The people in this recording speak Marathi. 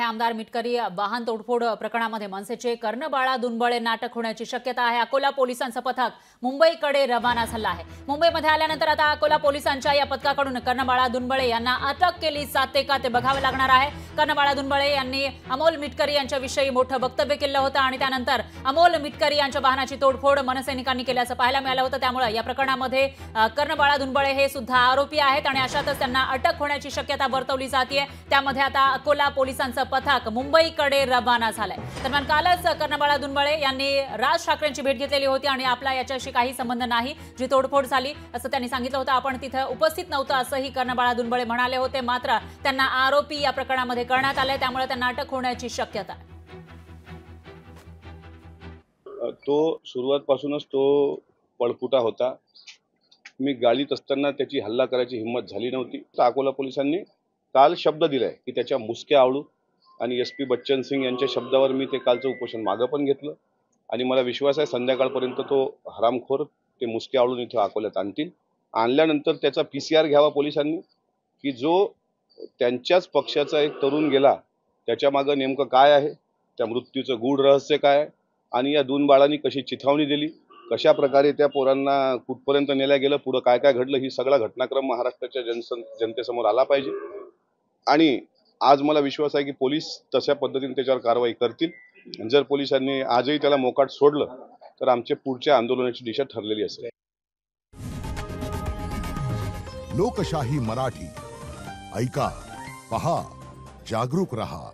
आमदार मिटकरी वाहन तोडफोड प्रकरणामध्ये मनसेचे कर्णबाळा दुनबळे नाटक होण्याची शक्यता आहे। अकोला पोलिसांचं पथक मुंबईकडे रवाना झालं आहे। मुंबईमध्ये आल्यानंतर आता अकोला पोलिसांच्या या पथकाकडून कर्णबाळा दुनबळे यांना अटक केली जाते का ते बघावे लागणार आहे। कर्णबाळा दुनबळे यांनी अमोल मिटकरी यांच्याविषयी मोठं वक्तव्य केलं होतं आणि त्यानंतर अमोल मिटकरी यांच्या वाहनाची तोडफोड मनसैनिकांनी केल्याचं पाहायला मिळालं होतं। त्यामुळे या प्रकरणामध्ये कर्णबाळा दुनबळे हे सुद्धा आरोपी आहेत आणि अशातच त्यांना अटक होण्याची शक्यता वर्तवली जाते। त्यामध्ये आता अकोला पोलिसांचं पथक मुंबईकडे रवाना झालंय। दरम्यान कालच कर्णबाळा दुनबळे यांनी राज ठाकरेंची भेट घेतलेली होती आणि आपला याच्याशी काही संबंध नाही, जी तोडफोड झाली असं त्यांनी सांगितलं होतं। आपण तिथे उपस्थित नव्हतं असंही कर्णबाळा दुनबळे म्हणाले होते। मात्र त्यांना आरोपी या प्रकरणामध्ये करण्यात आले, त्यामुळे त्यांना अटक होण्याची शक्यता आहे। तो सुरुवातपासूनच तो पळपुटा होता। मी गाडीत असताना त्याची हल्ला करायची हिंमत झाली नव्हती। तर अकोला पोलिसांनी काल शब्द दिलाय की त्याच्या मुसक्या आवळू आणि SP बच्चन सिंग यांच्या शब्दावर मी ते कालचं उपोषण मागं पण घेतलं आणि मला विश्वास आहे संध्याकाळपर्यंत तो हरामखोर ते मुसक्या आवळून इथे अकोल्यात आणतील। आणल्यानंतर त्याचा PCR घ्यावा पोलिसांनी की जो त्यांच्याच पक्षाचा एक तरुण गेला त्याच्या मागे नेमकं काय आहे, त्या मृत्यूचं गूढ रहस्य काय आहे आणि या दोन बाळांनी कशी चिथावणी दिली, कशा प्रकारे त्या पोरांना कुठपर्यंत नेल्या गेलं, पुढे काय काय घडलं, ही सगळा घटनाक्रम महाराष्ट्राच्या जनतेसमोर आला पाहिजे। आणि आज मला विश्वास आहे की पोलीस तशा पद्धतीने त्याच्यावर कारवाई करतील। जर पोलिसांनी आजही त्याला मोकाट सोडलं तर आमच्या पुढच्या आंदोलनाची दिशा ठरलेली असेल। लोकशाही मराठी ऐका, पहा, जागरूक रहा।